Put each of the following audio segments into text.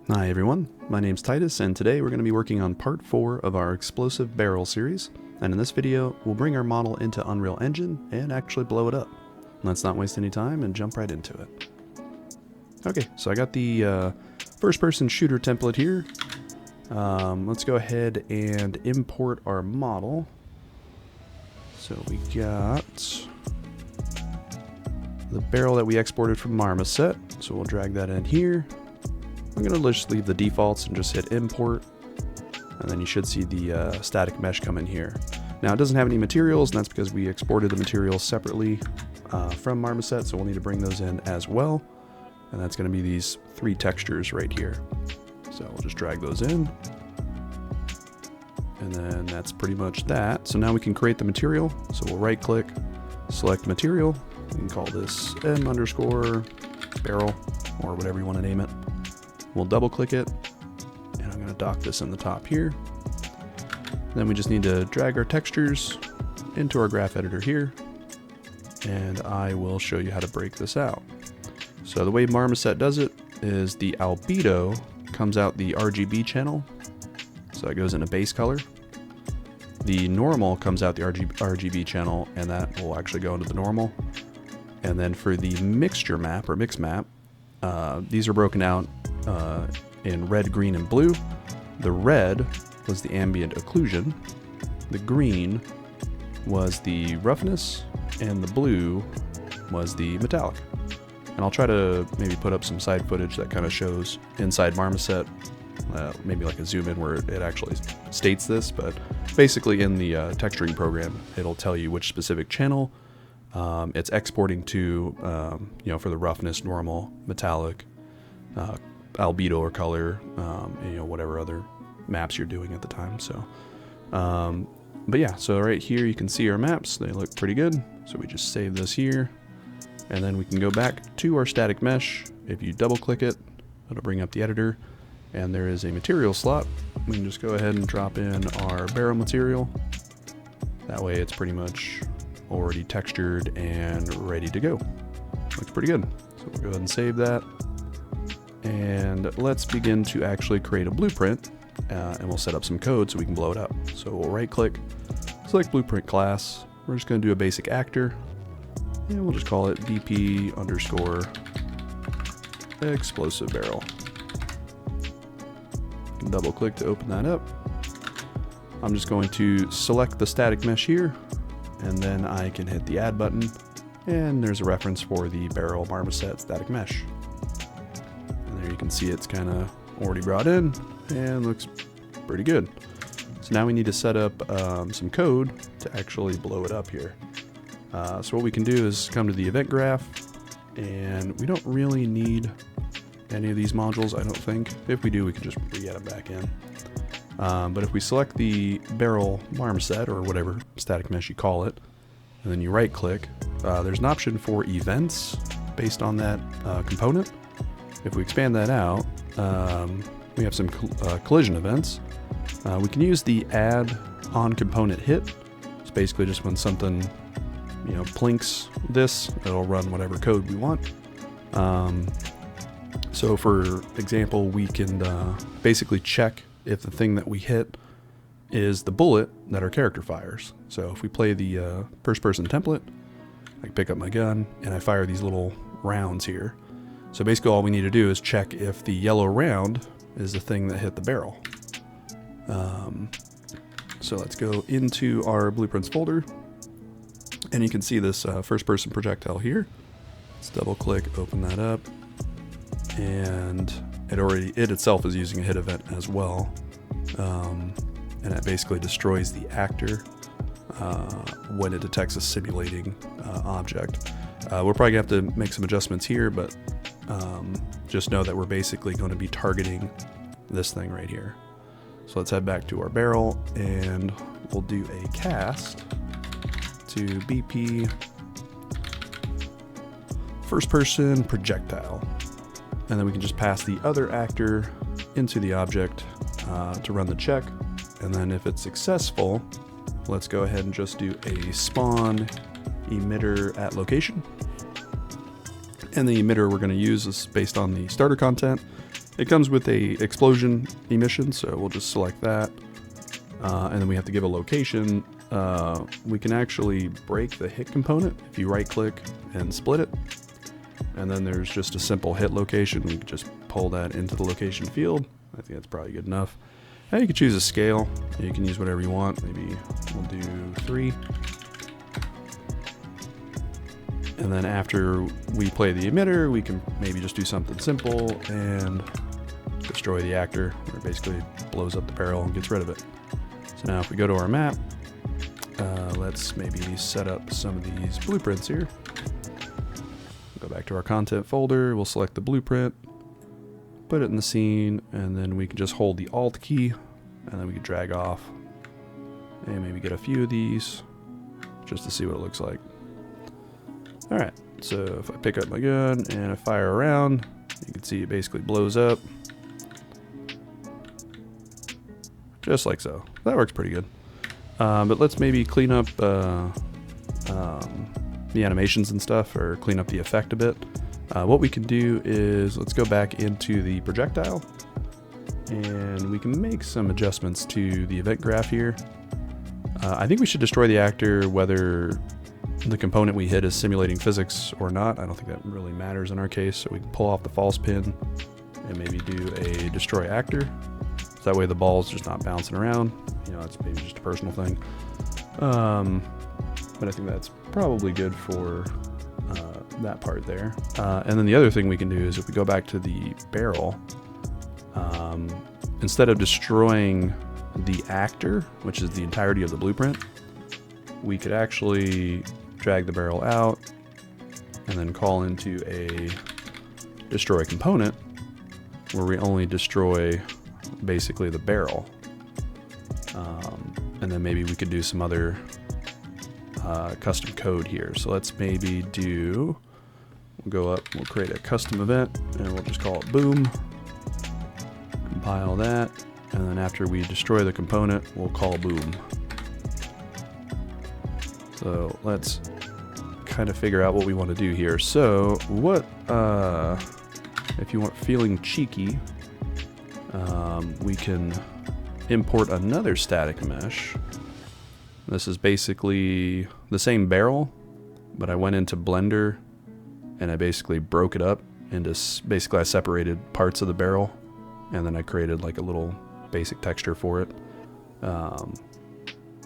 Hi everyone, my name's Titus, and today we're going to be working on part 4 of our explosive barrel series. And in this video, we'll bring our model into Unreal Engine and actually blow it up. Let's not waste any time and jump right into it. Okay, so I got the first-person shooter template here. Let's go ahead and import our model. So we got the barrel that we exported from Marmoset, so we'll drag that in here. I'm going to just leave the defaults and just hit import, and then you should see the static mesh come in here. Now it doesn't have any materials, and that's because we exported the materials separately from Marmoset, so we'll need to bring those in as well. And that's going to be these 3 textures right here. So we'll just drag those in. And then that's pretty much that. So now we can create the material. So we'll right click, select material. We can call this m_barrel or whatever you want to name it. We'll double click it, and I'm going to dock this in the top here. Then we just need to drag our textures into our graph editor here, and I will show you how to break this out. So the way Marmoset does it is the albedo comes out the RGB channel, so it goes into base color. The normal comes out the RGB channel, and that will actually go into the normal. And then for the mixture map or mix map, these are broken out in red, green, and blue. The red was the ambient occlusion, the green was the roughness, and the blue was the metallic. And I'll try to maybe put up some side footage that kind of shows inside Marmoset, maybe like a zoom in where it actually states this, but basically in the texturing program, it'll tell you which specific channel it's exporting to, for the roughness, normal, metallic, albedo or color, whatever other maps you're doing at the time. So, but yeah, so right here you can see our maps. They look pretty good. So we just save this here, and then we can go back to our static mesh. If you double click it, it'll bring up the editor, and there is a material slot. We can just go ahead and drop in our barrel material. That way it's pretty much already textured and ready to go. Looks pretty good. So we'll go ahead and save that. And let's begin to actually create a blueprint, and we'll set up some code so we can blow it up. So we'll right click, select blueprint class. We're just going to do a basic actor, and we'll just call it BP_explosive barrel. You can double click to open that up. I'm just going to select the static mesh here, and then I can hit the add button, and there's a reference for the barrel Marmoset static mesh. There you can see it's kind of already brought in and looks pretty good. So now we need to set up some code to actually blow it up here. So what we can do is come to the event graph, and we don't really need any of these modules, I don't think. If we do, we can just re-add them back in. But if we select the barrel Marmoset or whatever static mesh you call it, and then you right click, there's an option for events based on that component. If we expand that out, we have some collision events. We can use the add on component hit. It's basically just when something, plinks this, it'll run whatever code we want. So for example, we can basically check if the thing that we hit is the bullet that our character fires. So if we play the first person template, I can pick up my gun and I fire these little rounds here. So basically all we need to do is check if the yellow round is the thing that hit the barrel. So let's go into our blueprints folder, and you can see this first person projectile here. Let's double click, open that up, and it itself is using a hit event as well. And it basically destroys the actor when it detects a simulating object. We're probably gonna have to make some adjustments here, but just know that we're basically going to be targeting this thing right here. So let's head back to our barrel, and we'll do a cast to BP first person projectile. And then we can just pass the other actor into the object to run the check. And then if it's successful, let's go ahead and just do a spawn emitter at location. And the emitter we're going to use is based on the starter content. It comes with a explosion emission, so we'll just select that. And then we have to give a location. We can actually break the hit component if you right click and split it. And then there's just a simple hit location. We can just pull that into the location field. I think that's probably good enough. Now you can choose a scale. You can use whatever you want. Maybe we'll do 3. And then after we play the emitter, we can maybe just do something simple and destroy the actor, where it basically blows up the barrel and gets rid of it. So now if we go to our map, let's maybe set up some of these blueprints here. Go back to our content folder, we'll select the blueprint, put it in the scene, and then we can just hold the Alt key, and then we can drag off and maybe get a few of these just to see what it looks like. Alright, so if I pick up my gun and I fire around, you can see it basically blows up. Just like so. That works pretty good. But let's maybe clean up the animations and stuff, or clean up the effect a bit. What we can do is, let's go back into the projectile, and we can make some adjustments to the event graph here. I think we should destroy the actor whether the component we hit is simulating physics or not. I don't think that really matters in our case, so we can pull off the false pin and maybe do a destroy actor. So that way the ball's just not bouncing around. You know, it's maybe just a personal thing. But I think that's probably good for that part there. And then the other thing we can do is if we go back to the barrel, instead of destroying the actor, which is the entirety of the blueprint, we could actually drag the barrel out and then call into a destroy component where we only destroy basically the barrel. And then maybe we could do some other custom code here. So let's maybe do, we'll go up, we'll create a custom event, and we'll just call it boom. Compile that, and then after we destroy the component, we'll call boom. So let's kind of figure out what we want to do here. So what, if you want feeling cheeky, we can import another static mesh. This is basically the same barrel, but I went into Blender and I basically broke it up into, basically I separated parts of the barrel, and then I created like a little basic texture for it.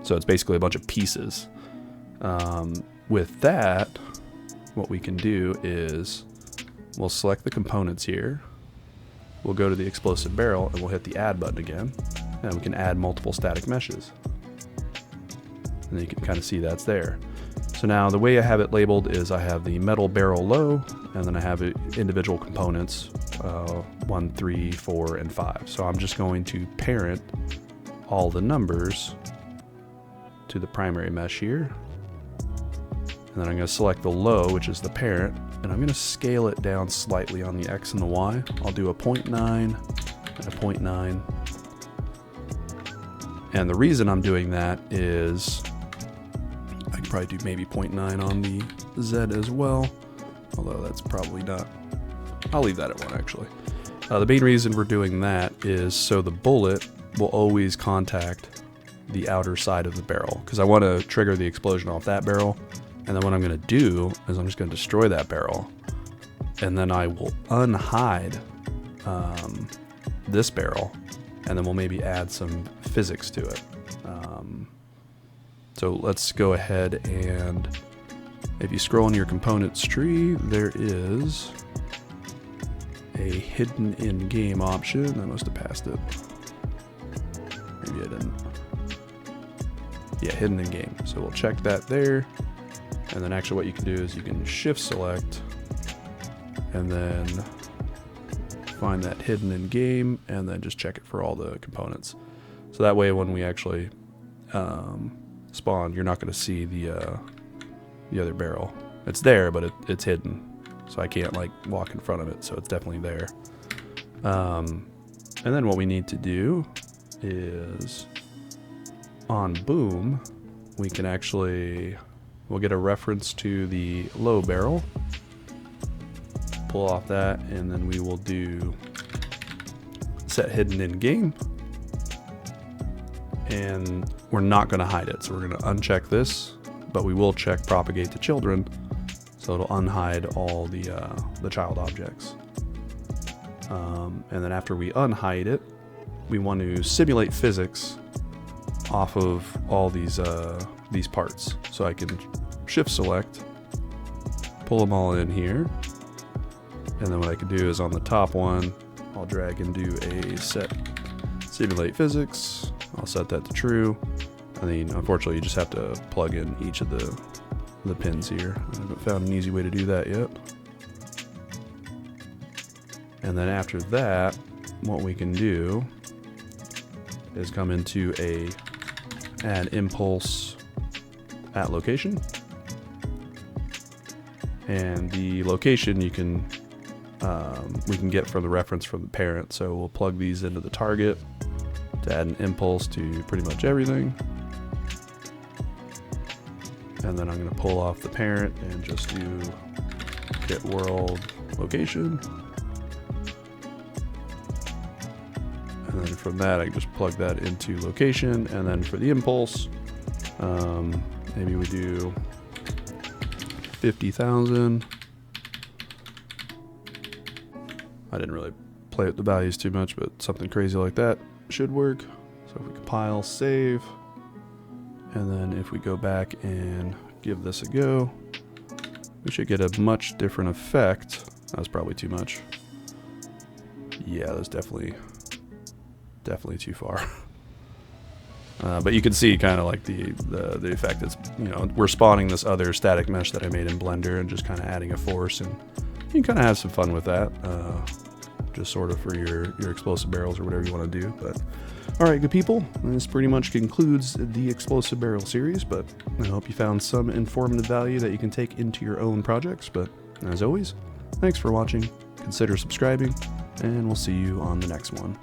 So it's basically a bunch of pieces. With that, what we can do is we'll select the components here. We'll go to the explosive barrel and we'll hit the add button again, and we can add multiple static meshes. And then you can kind of see that's there. So now the way I have it labeled is I have the metal barrel low, and then I have individual components, 1, 3, 4, and 5. So I'm just going to parent all the numbers to the primary mesh here. And then I'm going to select the low, which is the parent, and I'm going to scale it down slightly on the X and the Y. I'll do a 0.9 and a 0.9. And the reason I'm doing that is I can probably do maybe 0.9 on the Z as well, although that's probably not. I'll leave that at 1 actually. The main reason we're doing that is so the bullet will always contact the outer side of the barrel, because I want to trigger the explosion off that barrel. And then what I'm going to do is I'm just going to destroy that barrel, and then I will unhide this barrel, and then we'll maybe add some physics to it. So let's go ahead, and if you scroll in your components tree, there is a hidden in-game option. I must have passed it. Maybe I didn't. Yeah, hidden in-game. So we'll check that there. And then actually what you can do is you can shift select and then find that hidden in game, and then just check it for all the components. So that way when we actually spawn, you're not going to see the other barrel. It's there, but it's hidden. So I can't like walk in front of it, so it's definitely there. And then what we need to do is on boom, we can actually, we'll get a reference to the low barrel, pull off that, and then we will do set hidden in game. And we're not going to hide it. So we're going to uncheck this, but we will check propagate to children. So it'll unhide all the child objects. And then after we unhide it, we want to simulate physics off of all these parts. So I can shift select, pull them all in here. And then what I can do is on the top one, I'll drag and do a set simulate physics. I'll set that to true. And then unfortunately you just have to plug in each of the pins here. I haven't found an easy way to do that yet. And then after that, what we can do is come into a add impulse at location. And the location you can we can get from the reference from the parent. So we'll plug these into the target to add an impulse to pretty much everything. And then I'm going to pull off the parent and just do get world location. And then from that, I can just plug that into location. And then for the impulse, maybe we do 50,000. I didn't really play with the values too much, but something crazy like that should work. So if we compile, save, and then if we go back and give this a go, we should get a much different effect. That was probably too much. Yeah, that's definitely too far. But you can see kind of like the effect is, you know, we're spawning this other static mesh that I made in Blender and just kind of adding a force, and you can kind of have some fun with that. Just sort of for your explosive barrels or whatever you want to do. But all right, good people, this pretty much concludes the explosive barrel series, but I hope you found some informative value that you can take into your own projects. But as always, thanks for watching, consider subscribing, and we'll see you on the next one.